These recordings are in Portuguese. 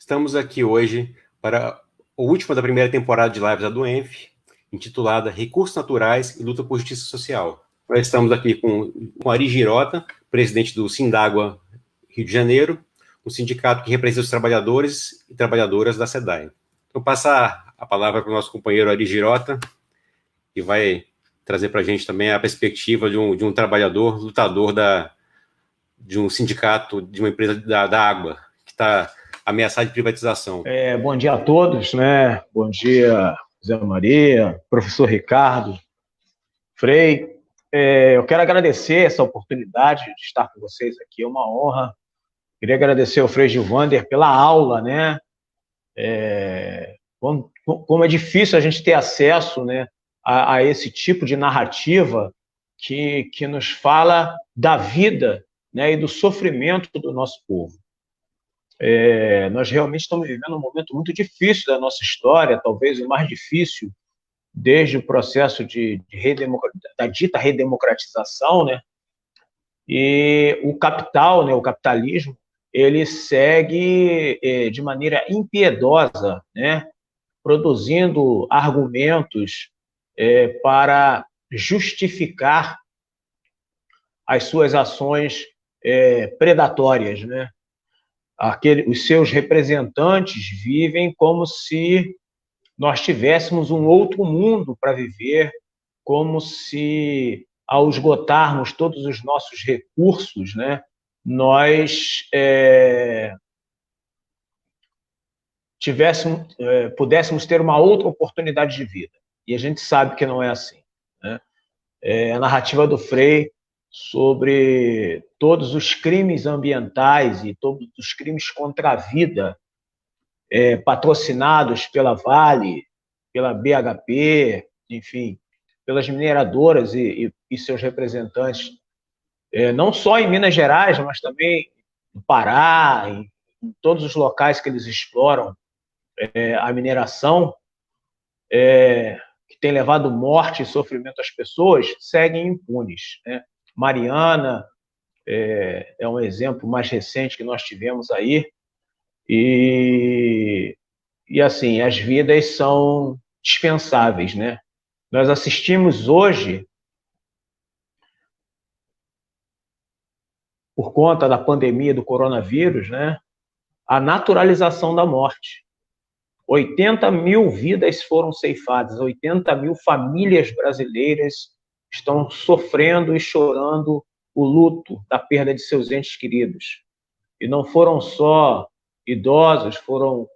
Estamos aqui hoje para o último da primeira temporada de lives da Duenf, intitulada Recursos Naturais e Luta por Justiça Social. Nós estamos aqui com Ari Girota, presidente do Sindágua Rio de Janeiro, um sindicato que representa os trabalhadores e trabalhadoras da SEDAI. Vou passar a palavra para o nosso companheiro Ari Girota, que vai trazer para a gente também a perspectiva de um trabalhador lutador de um sindicato, de uma empresa da água, que está ameaçado de privatização. Bom dia a todos, né? Bom dia, Zé Maria, professor Ricardo, Frei. Eu quero agradecer essa oportunidade de estar com vocês aqui, é uma honra. Queria agradecer ao Frei Gilvander pela aula, né? Como é difícil a gente ter acesso, né, a esse tipo de narrativa que nos fala da vida, né, e do sofrimento do nosso povo. Nós realmente estamos vivendo um momento muito difícil da nossa história, talvez o mais difícil desde o processo da dita redemocratização, né? E o capital, né, o capitalismo, ele segue de maneira impiedosa, né, produzindo argumentos para justificar as suas ações predatórias, né? Os seus representantes vivem como se nós tivéssemos um outro mundo para viver, como se, ao esgotarmos todos os nossos recursos, né, nós pudéssemos ter uma outra oportunidade de vida. E a gente sabe que não é assim, né? A narrativa do Frei sobre todos os crimes ambientais e todos os crimes contra a vida patrocinados pela Vale, pela BHP, enfim, pelas mineradoras e seus representantes, não só em Minas Gerais, mas também no Pará, em todos os locais que eles exploram a mineração, que tem levado morte e sofrimento às pessoas, seguem impunes, né? Mariana é um exemplo mais recente que nós tivemos aí, e assim, as vidas são dispensáveis, né? Nós assistimos hoje, por conta da pandemia do coronavírus, né, a naturalização da morte. 80 mil vidas foram ceifadas, 80 mil famílias brasileiras estão sofrendo e chorando o luto da perda de seus entes queridos. E não foram só idosos, foram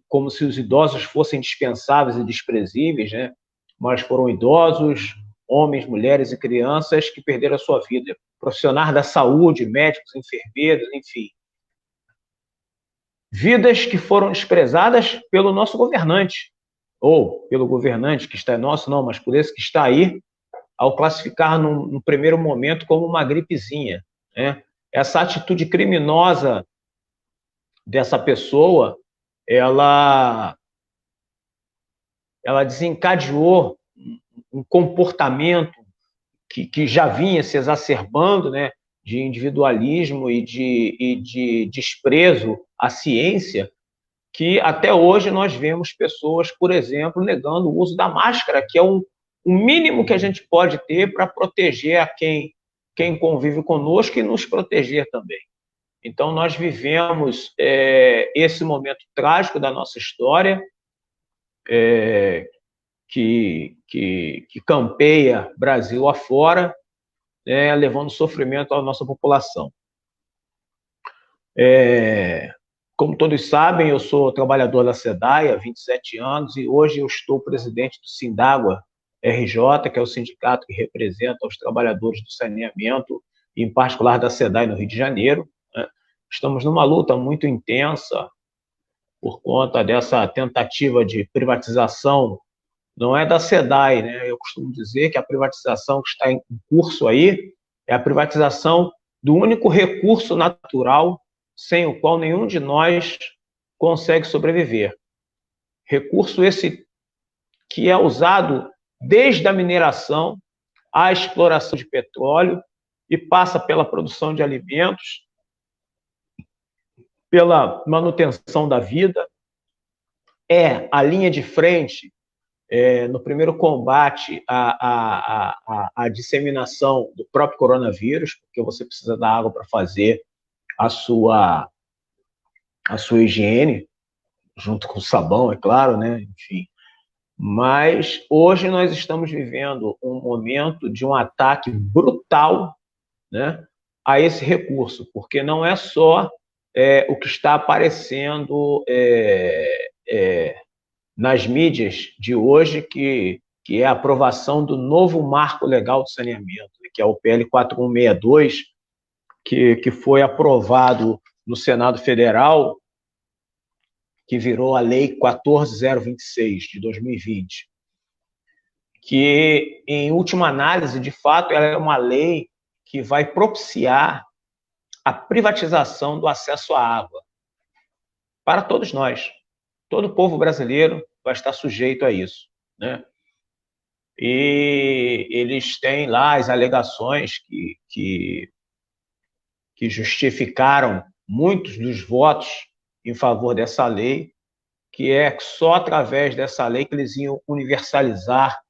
como se os idosos fossem dispensáveis e desprezíveis, né? Mas foram idosos, homens, mulheres e crianças que perderam a sua vida. Profissionais da saúde, médicos, enfermeiros, enfim. Vidas que foram desprezadas pelo nosso governante, ou pelo governante que está nosso, não, mas por esse que está aí, ao classificar no primeiro momento como uma gripezinha, né? Essa atitude criminosa dessa pessoa, ela desencadeou um comportamento que já vinha se exacerbando, né, de individualismo e de desprezo à ciência, que até hoje nós vemos pessoas, por exemplo, negando o uso da máscara, que é o mínimo que a gente pode ter para proteger a quem convive conosco e nos proteger também. Então, nós vivemos esse momento trágico da nossa história, que campeia Brasil afora, levando sofrimento à nossa população. Como todos sabem, eu sou trabalhador da SEDAI há 27 anos e hoje eu estou presidente do Sindágua RJ, que é o sindicato que representa os trabalhadores do saneamento, em particular da SEDAI no Rio de Janeiro. Estamos numa luta muito intensa por conta dessa tentativa de privatização. Não é da SEDAI, né? Eu costumo dizer que a privatização que está em curso aí é a privatização do único recurso natural sem o qual nenhum de nós consegue sobreviver. Recurso esse que é usado desde a mineração à exploração de petróleo e passa pela produção de alimentos pela manutenção da vida, é a linha de frente no primeiro combate à disseminação do próprio coronavírus, porque você precisa da água para fazer a sua higiene, junto com o sabão, é claro, né? Enfim. Mas hoje nós estamos vivendo um momento de um ataque brutal, né, a esse recurso, porque não é só o que está aparecendo nas mídias de hoje, que é a aprovação do novo marco legal de saneamento, que é o PL 4162, que foi aprovado no Senado Federal, que virou a Lei 14.026, de 2020, que, em última análise, de fato, ela é uma lei que vai propiciar a privatização do acesso à água para todos nós. Todo o povo brasileiro vai estar sujeito a isso, né? E eles têm lá as alegações que justificaram muitos dos votos em favor dessa lei, que é só através dessa lei que eles iam universalizar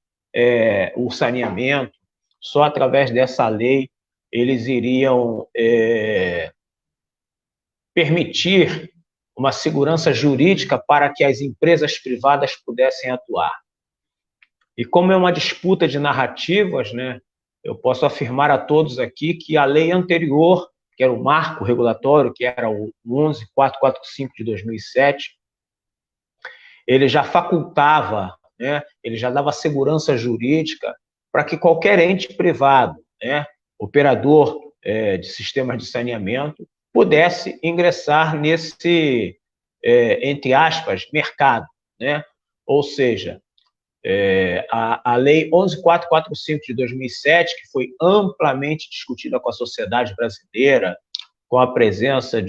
o saneamento, só através dessa lei eles iriam permitir uma segurança jurídica para que as empresas privadas pudessem atuar. E como é uma disputa de narrativas, né, eu posso afirmar a todos aqui que a lei anterior, que era o marco regulatório, que era o 11.445 de 2007, ele já facultava, né, ele já dava segurança jurídica para que qualquer ente privado, né, operador de sistemas de saneamento, pudesse ingressar nesse, entre aspas, mercado, né? Ou seja, a Lei 11.445 de 2007, que foi amplamente discutida com a sociedade brasileira, com a presença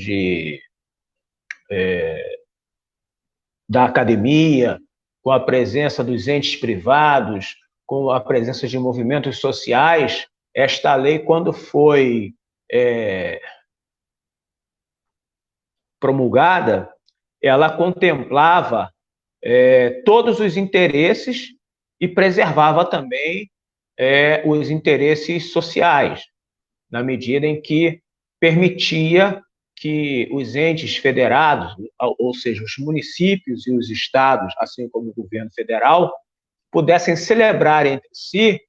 da academia, com a presença dos entes privados, com a presença de movimentos sociais, esta lei, quando foi promulgada, ela contemplava todos os interesses e preservava também os interesses sociais, na medida em que permitia que os entes federados, ou seja, os municípios e os estados, assim como o governo federal, pudessem celebrar entre si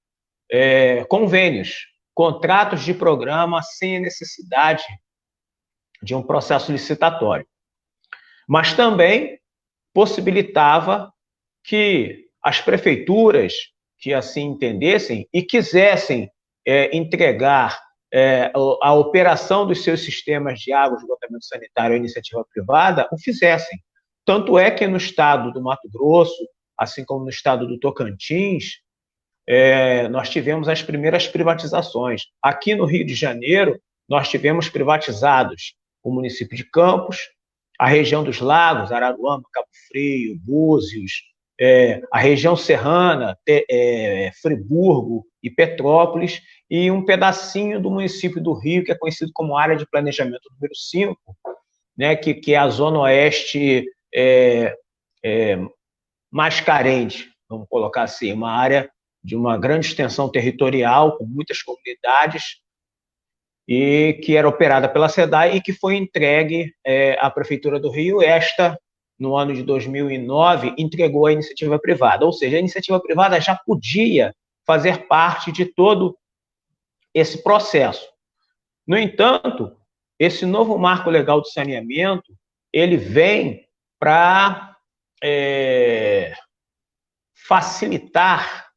convênios, contratos de programa sem a necessidade de um processo licitatório. Mas também possibilitava que as prefeituras que assim entendessem e quisessem entregar a operação dos seus sistemas de água, esgotamento sanitário à iniciativa privada, o fizessem. Tanto é que no estado do Mato Grosso, assim como no estado do Tocantins, nós tivemos as primeiras privatizações. Aqui no Rio de Janeiro, nós tivemos privatizados o município de Campos, a região dos lagos, Araruama, Cabo Frio, Búzios, a região serrana, Friburgo e Petrópolis, e um pedacinho do município do Rio, que é conhecido como Área de Planejamento número 5, né, que é a zona oeste mais carente, vamos colocar assim, uma área de uma grande extensão territorial, com muitas comunidades, e que era operada pela SEDAI e que foi entregue à Prefeitura do Rio. Esta, no ano de 2009, entregou à iniciativa privada. Ou seja, a iniciativa privada já podia fazer parte de todo esse processo. No entanto, esse novo marco legal de saneamento, ele vem para facilitar,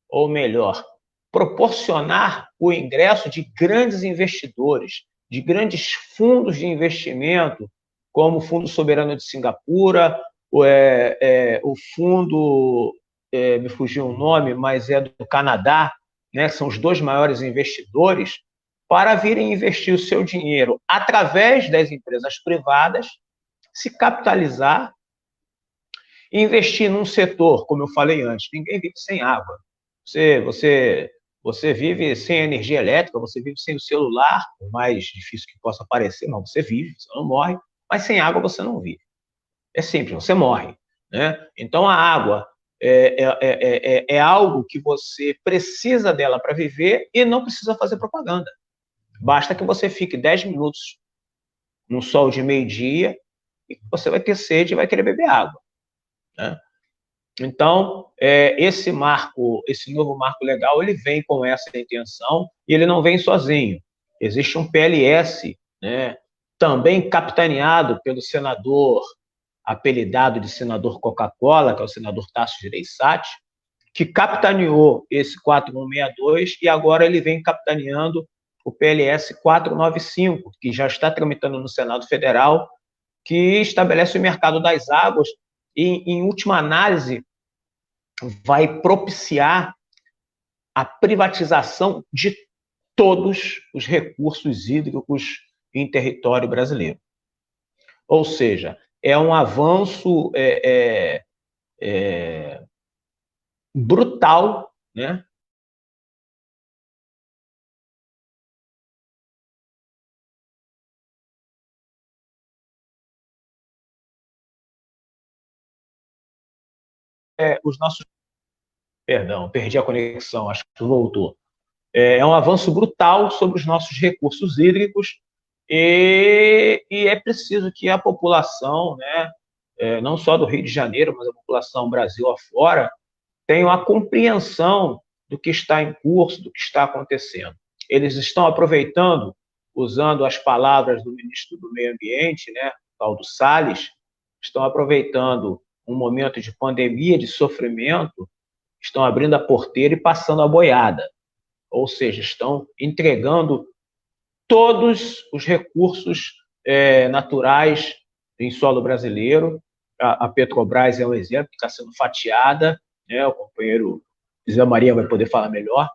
ou melhor, proporcionar o ingresso de grandes investidores, de grandes fundos de investimento, como o Fundo Soberano de Singapura, o fundo, me fugiu o nome, mas é do Canadá, né, que são os dois maiores investidores, para virem investir o seu dinheiro através das empresas privadas, se capitalizar e investir num setor, como eu falei antes, ninguém vive sem água. Você vive sem energia elétrica, você vive sem o celular, por mais difícil que possa parecer, mas você vive, você não morre, mas sem água você não vive. É simples, você morre, né? Então, a água é algo que você precisa dela para viver e não precisa fazer propaganda. Basta que você fique 10 minutos no sol de meio-dia e você vai ter sede e vai querer beber água, né? Então, esse novo marco legal, ele vem com essa intenção e ele não vem sozinho. Existe um PLS, né, também capitaneado pelo senador, apelidado de senador Coca-Cola, que é o senador Tasso Gereissati, que capitaneou esse 4162 e agora ele vem capitaneando o PLS 495, que já está tramitando no Senado Federal, que estabelece o mercado das águas e, em última análise, vai propiciar a privatização de todos os recursos hídricos em território brasileiro. Ou seja, é um avanço brutal, né? Os nossos... Perdão, perdi a conexão, acho que voltou. É um avanço brutal sobre os nossos recursos hídricos e é preciso que a população, né, não só do Rio de Janeiro, mas a população Brasil afora, tenha a compreensão do que está em curso, do que está acontecendo. Eles estão aproveitando, usando as palavras do ministro do Meio Ambiente, né, Paulo Salles, estão aproveitando um momento de pandemia, de sofrimento, estão abrindo a porteira e passando a boiada. Ou seja, estão entregando todos os recursos naturais em solo brasileiro. A Petrobras é um exemplo que está sendo fatiada, né? O companheiro Zé Maria vai poder falar melhor.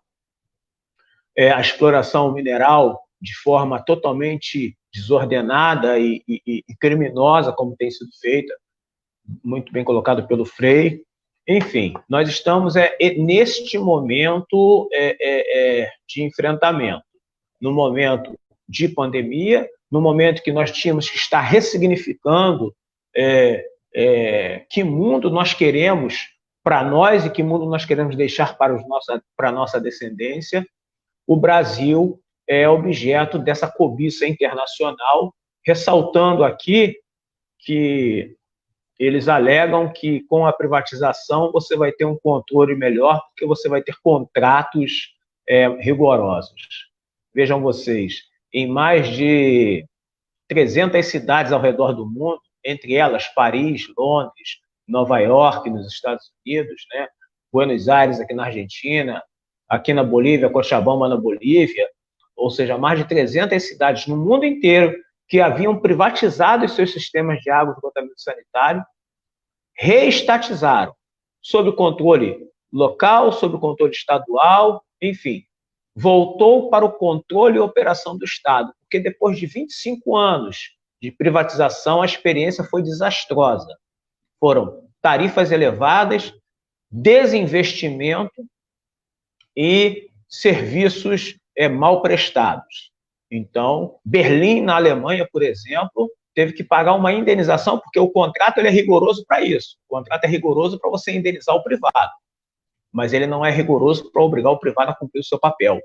A exploração mineral de forma totalmente desordenada e criminosa, como tem sido feita, muito bem colocado pelo Frei. Enfim, nós estamos neste momento de enfrentamento, no momento de pandemia, no momento que nós tínhamos que estar ressignificando que mundo nós queremos para nós e que mundo nós queremos deixar para a nossa descendência. O Brasil é objeto dessa cobiça internacional, ressaltando aqui que eles alegam que com a privatização você vai ter um controle melhor, porque você vai ter contratos rigorosos. Vejam vocês, em mais de 300 cidades ao redor do mundo, entre elas Paris, Londres, Nova York, nos Estados Unidos, né? Buenos Aires, aqui na Argentina, aqui na Bolívia, Cochabamba, na Bolívia, ou seja, mais de 300 cidades no mundo inteiro que haviam privatizado os seus sistemas de água e tratamento sanitário, reestatizaram, sob controle local, sob controle estadual, enfim, voltou para o controle e operação do Estado, porque depois de 25 anos de privatização, a experiência foi desastrosa. Foram tarifas elevadas, desinvestimento e serviços mal prestados. Então, Berlim, na Alemanha, por exemplo, teve que pagar uma indenização, porque o contrato ele é rigoroso para isso. O contrato é rigoroso para você indenizar o privado, mas ele não é rigoroso para obrigar o privado a cumprir o seu papel.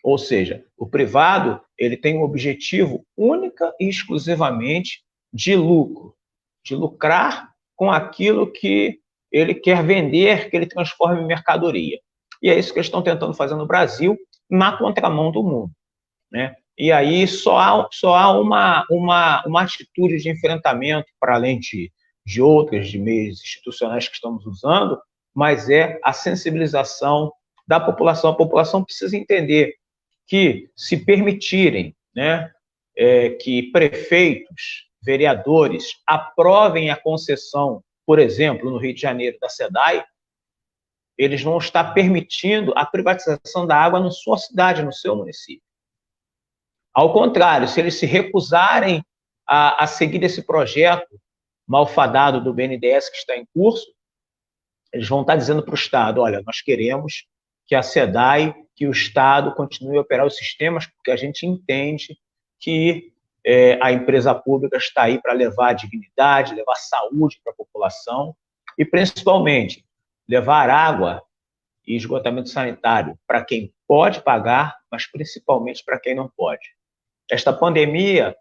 Ou seja, o privado ele tem um objetivo única e exclusivamente de lucro, de lucrar com aquilo que ele quer vender, que ele transforma em mercadoria. E é isso que eles estão tentando fazer no Brasil, na contramão do mundo, né? E aí só há uma atitude de enfrentamento, para além de outras, de meios institucionais que estamos usando, mas é a sensibilização da população. A população precisa entender que, se permitirem, né, que prefeitos, vereadores aprovem a concessão, por exemplo, no Rio de Janeiro, da SEDAI, eles vão estar permitindo a privatização da água na sua cidade, no seu município. Ao contrário, se eles se recusarem a seguir esse projeto malfadado do BNDES que está em curso, eles vão estar dizendo para o Estado, olha, nós queremos que a SEDAI, que o Estado continue a operar os sistemas, porque a gente entende que a empresa pública está aí para levar dignidade, levar saúde para a população e, principalmente, levar água e esgotamento sanitário para quem pode pagar, mas principalmente para quem não pode. Esta pandemia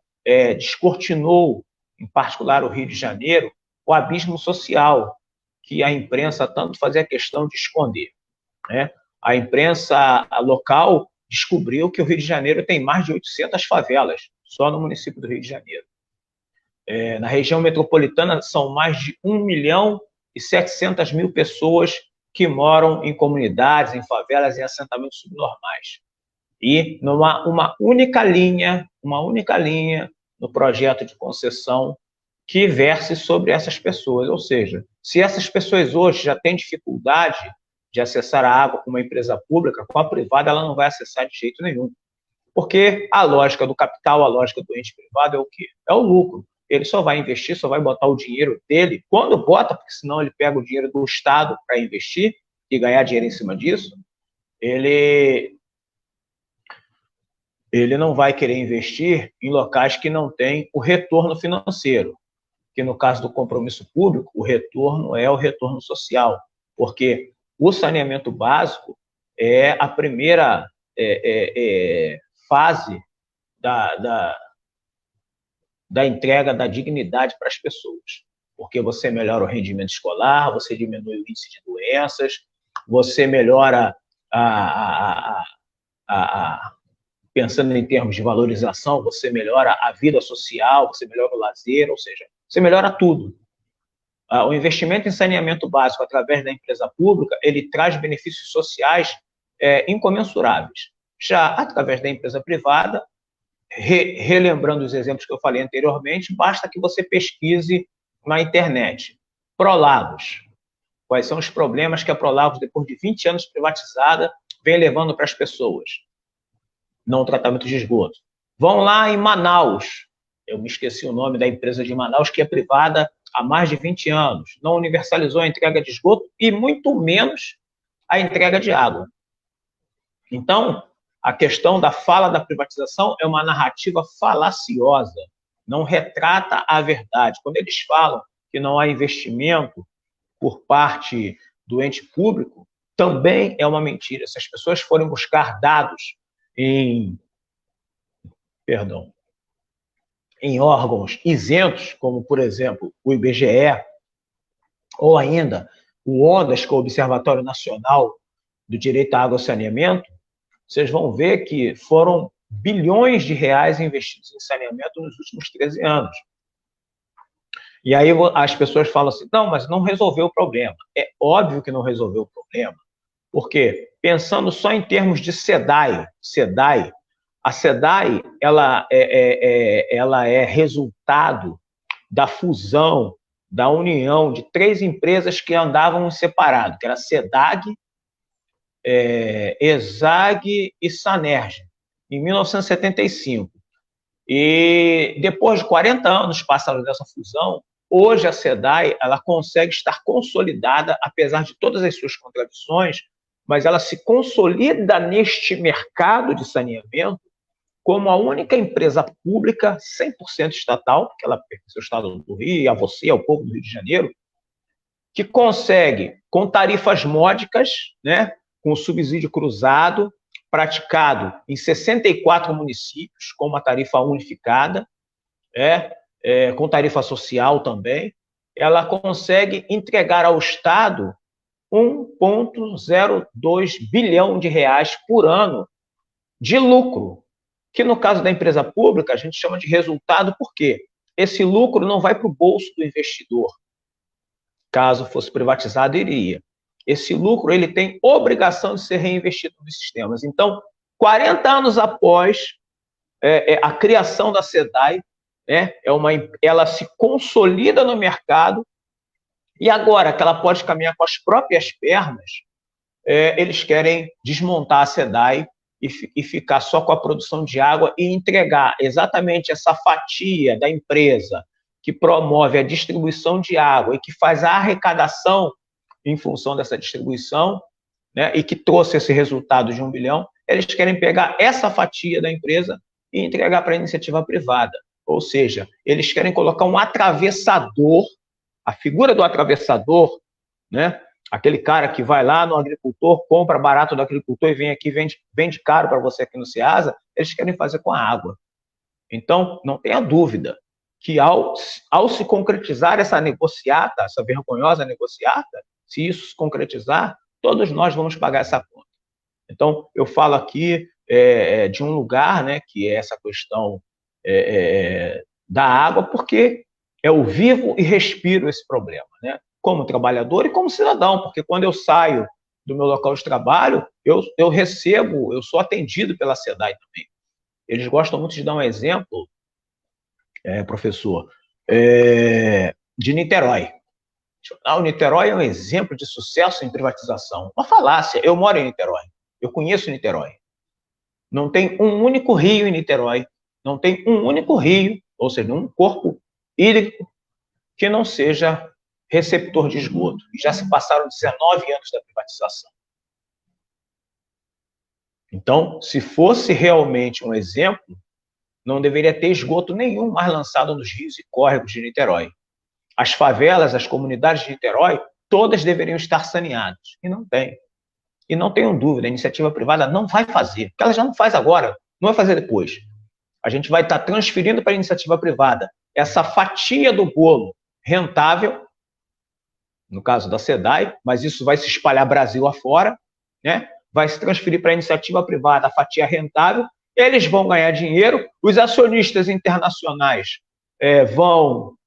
descortinou, em particular o Rio de Janeiro, o abismo social que a imprensa tanto fazia questão de esconder, né? A imprensa local descobriu que o Rio de Janeiro tem mais de 800 favelas, só no município do Rio de Janeiro. Na região metropolitana, são mais de 1.700.000 pessoas que moram em comunidades, em favelas, em assentamentos subnormais. E uma única linha no projeto de concessão que verse sobre essas pessoas. Ou seja, se essas pessoas hoje já têm dificuldade de acessar a água com uma empresa pública, com a privada ela não vai acessar de jeito nenhum. Porque a lógica do capital, a lógica do ente privado é o quê? É o lucro. Ele só vai investir, só vai botar o dinheiro dele, quando bota, porque senão ele pega o dinheiro do Estado para investir e ganhar dinheiro em cima disso, ele não vai querer investir em locais que não têm o retorno financeiro, que no caso do compromisso público, o retorno é o retorno social, porque o saneamento básico é a primeira fase da entrega da dignidade para as pessoas, porque você melhora o rendimento escolar, você diminui o índice de doenças, você melhora pensando em termos de valorização, você melhora a vida social, você melhora o lazer, ou seja, você melhora tudo. O investimento em saneamento básico através da empresa pública, ele traz benefícios sociais incomensuráveis. Já através da empresa privada, relembrando os exemplos que eu falei anteriormente, basta que você pesquise na internet. Prolagos. Quais são os problemas que a Prolagos, depois de 20 anos privatizada, vem levando para as pessoas? Não tratamento de esgoto. Vão lá em Manaus. Eu me esqueci o nome da empresa de Manaus, que é privada há mais de 20 anos. Não universalizou a entrega de esgoto e muito menos a entrega de água. Então, a questão da fala da privatização é uma narrativa falaciosa, não retrata a verdade. Quando eles falam que não há investimento por parte do ente público, também é uma mentira. Se as pessoas forem buscar dados em órgãos isentos, como, por exemplo, o IBGE, ou ainda o ONDAS, que é o Observatório Nacional do Direito à Água e Saneamento, vocês vão ver que foram bilhões de reais investidos em saneamento nos últimos 13 anos. E aí as pessoas falam assim, não, mas não resolveu o problema. É óbvio que não resolveu o problema, porque, pensando só em termos de SEDAI, a SEDAI ela é resultado da fusão, da união de 3 empresas que andavam separadas, que era a SEDAG, ESAG e Sanerj, em 1975. E depois de 40 anos passados dessa fusão, hoje a SEDAI ela consegue estar consolidada, apesar de todas as suas contradições, mas ela se consolida neste mercado de saneamento como a única empresa pública 100% estatal, porque ela pertence ao Estado do Rio, a você, ao povo do Rio de Janeiro, que consegue, com tarifas módicas, né, com subsídio cruzado, praticado em 64 municípios, com uma tarifa unificada, com tarifa social também, ela consegue entregar ao Estado 1,02 bilhão de reais por ano de lucro, que no caso da empresa pública a gente chama de resultado, porque esse lucro não vai para o bolso do investidor. Caso fosse privatizado, iria. Esse lucro ele tem obrigação de ser reinvestido nos sistemas. Então, 40 anos após a criação da SEDAI, ela se consolida no mercado e agora que ela pode caminhar com as próprias pernas, eles querem desmontar a SEDAI e ficar só com a produção de água e entregar exatamente essa fatia da empresa que promove a distribuição de água e que faz a arrecadação em função dessa distribuição, né, e que trouxe esse resultado de 1 bilhão, eles querem pegar essa fatia da empresa e entregar para a iniciativa privada. Ou seja, eles querem colocar um atravessador, a figura do atravessador, né? Aquele cara que vai lá no agricultor, compra barato do agricultor e vem aqui, vende caro para você aqui no Ceasa, eles querem fazer com a água. Então, não tenha dúvida que ao se concretizar essa negociata, essa vergonhosa negociata, se isso se concretizar, todos nós vamos pagar essa conta. Então, eu falo aqui de um lugar, né, que é essa questão da água, porque eu vivo e respiro esse problema, né? Como trabalhador e como cidadão, porque quando eu saio do meu local de trabalho, eu recebo, eu sou atendido pela SEDAI também. Eles gostam muito de dar um exemplo, professor, de Niterói. O Niterói é um exemplo de sucesso em privatização. Uma falácia. Eu moro em Niterói. Eu conheço Niterói. Não tem um único rio em Niterói. Não tem um único rio, ou seja, um corpo hídrico que não seja receptor de esgoto. E já se passaram 19 anos da privatização. Então, se fosse realmente um exemplo, não deveria ter esgoto nenhum mais lançado nos rios e córregos de Niterói. As favelas, as comunidades de Niterói, todas deveriam estar saneadas. E não tem. E não tenham dúvida, a iniciativa privada não vai fazer, porque ela já não faz agora, não vai fazer depois. A gente vai estar transferindo para a iniciativa privada essa fatia do bolo rentável, no caso da SEDAI, mas isso vai se espalhar Brasil afora, né? Vai se transferir para a iniciativa privada a fatia rentável, eles vão ganhar dinheiro, os acionistas internacionais vão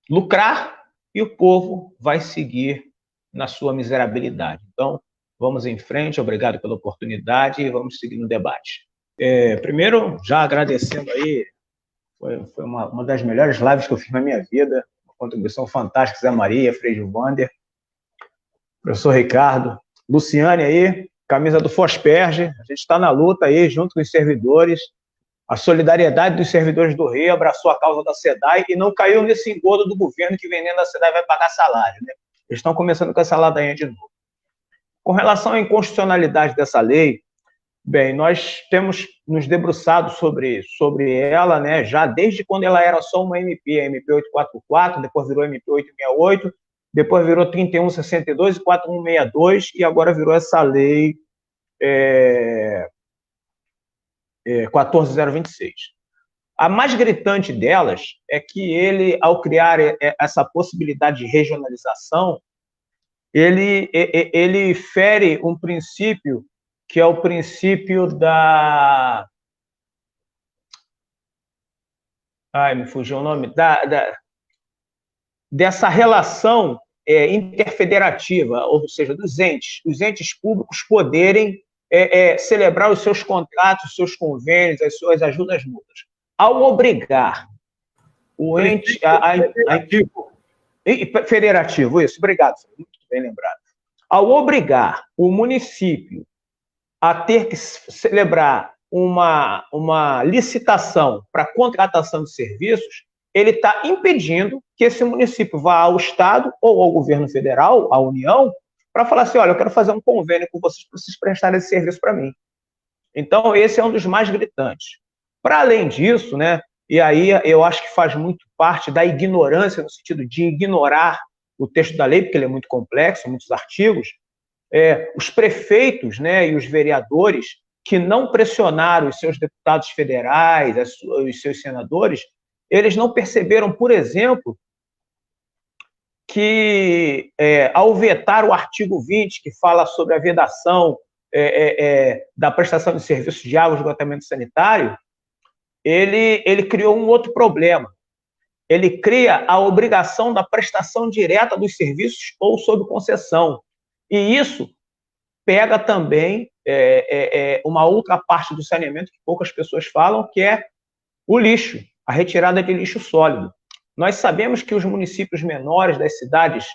lucrar e o povo vai seguir na sua miserabilidade. Então, vamos em frente, obrigado pela oportunidade e vamos seguir no debate. Primeiro, já agradecendo aí, foi uma das melhores lives que eu fiz na minha vida, uma contribuição fantástica, Zé Maria, Frei Gilvander, professor Ricardo, Luciane aí, camisa do Fosperge, a gente está na luta aí, junto com os servidores, a solidariedade dos servidores do Rio abraçou a causa da SEDAI e não caiu nesse engodo do governo que vendendo a SEDAI vai pagar salário, né? Eles estão começando com essa ladainha de novo. Com relação à inconstitucionalidade dessa lei, bem, nós temos nos debruçado sobre ela, né, já desde quando ela era só uma MP, a MP 844, depois virou MP 868, depois virou 3162 e 4162, e agora virou essa lei 14026. A mais gritante delas é que ele, ao criar essa possibilidade de regionalização, ele fere um princípio que é o princípio da... me fugiu o nome. Dessa relação interfederativa, ou seja, dos entes. Os entes públicos poderem celebrar os seus contratos, os seus convênios, as suas ajudas mútuas. Ao obrigar o ente... Federativo, isso, obrigado, muito bem lembrado. Ao obrigar o município a ter que celebrar uma licitação para contratação de serviços, ele está impedindo que esse município vá ao Estado ou ao governo federal, à União, para falar assim, olha, eu quero fazer um convênio com vocês para vocês prestarem esse serviço para mim. Então, esse é um dos mais gritantes. Para além disso, né, e aí eu acho que faz muito parte da ignorância, no sentido de ignorar o texto da lei, porque ele é muito complexo, muitos artigos, os prefeitos, né, e os vereadores que não pressionaram os seus deputados federais, os seus senadores, eles não perceberam, por exemplo, que ao vetar o artigo 20, que fala sobre a vedação da prestação de serviços de água e esgotamento sanitário, ele criou um outro problema. Ele cria a obrigação da prestação direta dos serviços ou sob concessão. E isso pega também uma outra parte do saneamento que poucas pessoas falam, que é o lixo, a retirada de lixo sólido. Nós sabemos que os municípios menores das cidades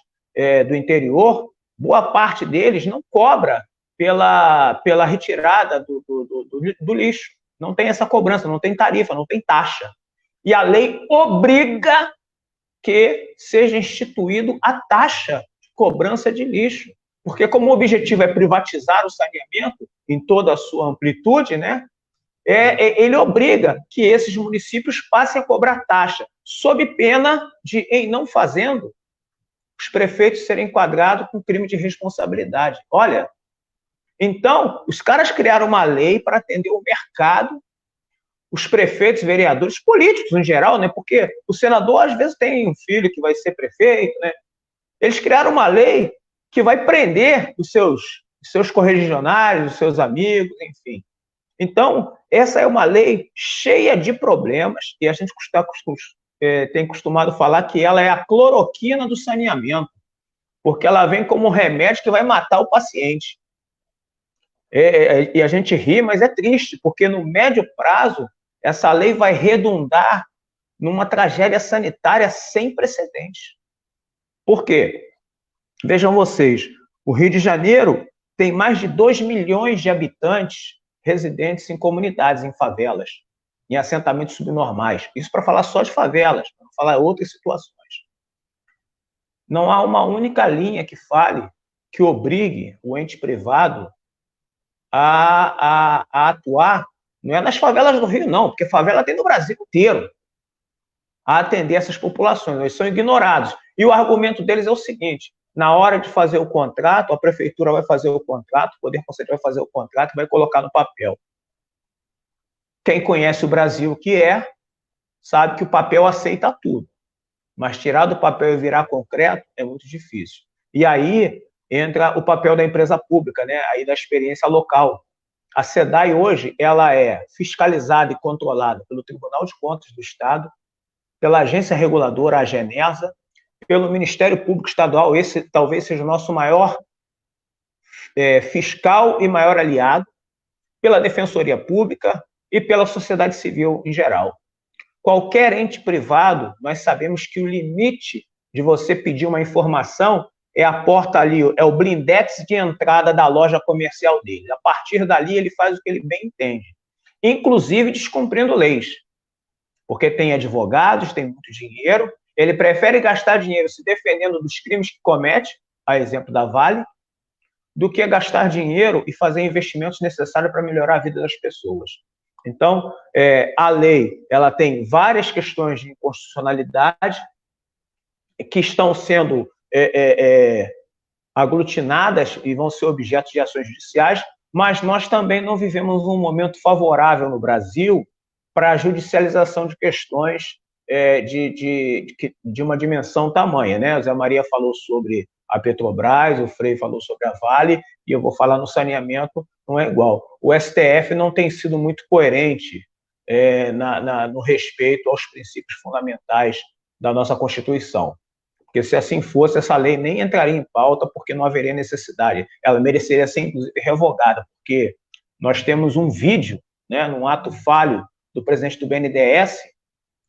do interior, boa parte deles não cobra pela retirada do lixo. Não tem essa cobrança, não tem tarifa, não tem taxa. E a lei obriga que seja instituído a taxa de cobrança de lixo. Porque como o objetivo é privatizar o saneamento, em toda a sua amplitude, né, ele obriga que esses municípios passem a cobrar taxa, sob pena de, em não fazendo, os prefeitos serem enquadrados com crime de responsabilidade. Olha, então, os caras criaram uma lei para atender o mercado, os prefeitos, vereadores, políticos em geral, né? Porque o senador, às vezes, tem um filho que vai ser prefeito, né? Eles criaram uma lei que vai prender os seus correligionários, os seus amigos, enfim. Então, essa é uma lei cheia de problemas, e a gente tem costumado falar que ela é a cloroquina do saneamento, porque ela vem como um remédio que vai matar o paciente. E a gente ri, mas é triste, porque no médio prazo, essa lei vai redundar numa tragédia sanitária sem precedentes. Por quê? Vejam vocês, o Rio de Janeiro tem mais de 2 milhões de habitantes residentes em comunidades, em favelas, em assentamentos subnormais. Isso para falar só de favelas, para não falar outras situações. Não há uma única linha que fale, que obrigue o ente privado a atuar, não é nas favelas do Rio, não, porque favela tem no Brasil inteiro, a atender essas populações. Eles são ignorados. E o argumento deles é o seguinte: na hora de fazer o contrato, a prefeitura vai fazer o contrato, o Poder Conselheiro vai fazer o contrato e vai colocar no papel. Quem conhece o Brasil, sabe que o papel aceita tudo. Mas tirar do papel e virar concreto é muito difícil. E aí entra o papel da empresa pública, né? Aí da experiência local. A SEDAI hoje ela é fiscalizada e controlada pelo Tribunal de Contas do Estado, pela agência reguladora, a AGENERSA, pelo Ministério Público Estadual. Esse talvez seja o nosso maior fiscal e maior aliado, pela Defensoria Pública e pela sociedade civil em geral. Qualquer ente privado, nós sabemos que o limite de você pedir uma informação é a porta ali, é o blindex de entrada da loja comercial dele. A partir dali, ele faz o que ele bem entende, inclusive descumprindo leis, porque tem advogados, tem muito dinheiro, ele prefere gastar dinheiro se defendendo dos crimes que comete, a exemplo da Vale, do que gastar dinheiro e fazer investimentos necessários para melhorar a vida das pessoas. Então, a lei ela tem várias questões de inconstitucionalidade que estão sendo aglutinadas e vão ser objeto de ações judiciais, mas nós também não vivemos um momento favorável no Brasil para a judicialização de questões de uma dimensão tamanha, né? O Zé Maria falou sobre a Petrobras, o Frei falou sobre a Vale, e eu vou falar no saneamento, não é igual. O STF não tem sido muito coerente no respeito aos princípios fundamentais da nossa Constituição. Porque se assim fosse, essa lei nem entraria em pauta, porque não haveria necessidade. Ela mereceria ser, inclusive, revogada, porque nós temos um vídeo, né, num ato falho do presidente do BNDES,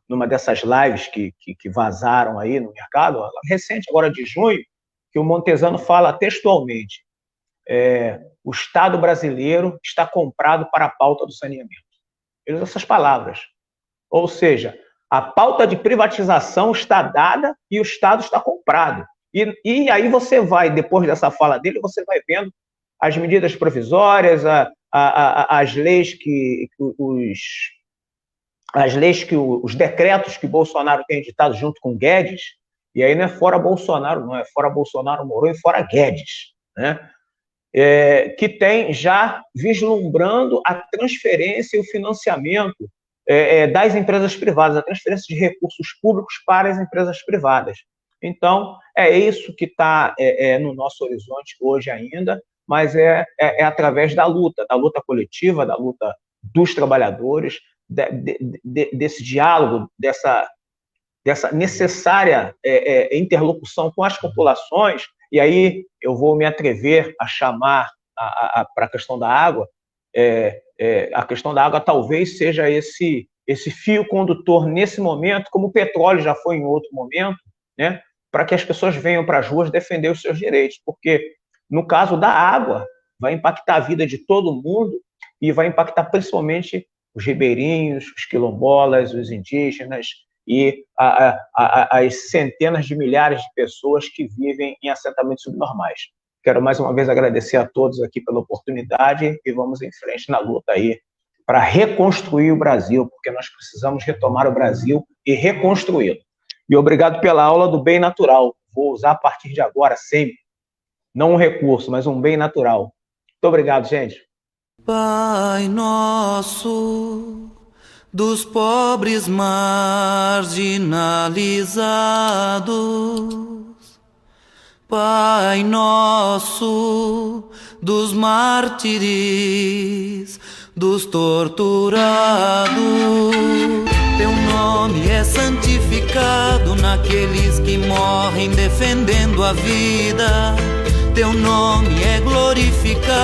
numa dessas lives que vazaram aí no mercado, recente, agora de junho, que o Montesano fala textualmente: o Estado brasileiro está comprado para a pauta do saneamento. Ele usa essas palavras. Ou seja, a pauta de privatização está dada e o Estado está comprado. E aí você vai, depois dessa fala dele, você vai vendo as medidas provisórias, as leis os decretos que Bolsonaro tem editado junto com Guedes, e aí não é fora Bolsonaro, não é fora Bolsonaro Moro e fora Guedes, né? Que tem já vislumbrando a transferência e o financiamento das empresas privadas, a transferência de recursos públicos para as empresas privadas. Então, é isso que está no nosso horizonte hoje ainda, mas é através da luta coletiva, da luta dos trabalhadores, desse diálogo, dessa necessária interlocução com as populações. E aí eu vou me atrever a chamar para a questão da água. A questão da água talvez seja esse fio condutor nesse momento, como o petróleo já foi em outro momento, né, para que as pessoas venham para as ruas defender os seus direitos, porque no caso da água vai impactar a vida de todo mundo e vai impactar principalmente os ribeirinhos, os quilombolas, os indígenas e as centenas de milhares de pessoas que vivem em assentamentos subnormais. Quero mais uma vez agradecer a todos aqui pela oportunidade e vamos em frente na luta aí para reconstruir o Brasil, porque nós precisamos retomar o Brasil e reconstruí-lo. E obrigado pela aula do bem natural. Vou usar a partir de agora sempre. Não um recurso, mas um bem natural. Muito obrigado, gente. Pai nosso, dos pobres marginalizados, Pai nosso, dos mártires, dos torturados, teu nome é santificado naqueles que morrem defendendo a vida, teu nome é glorificado.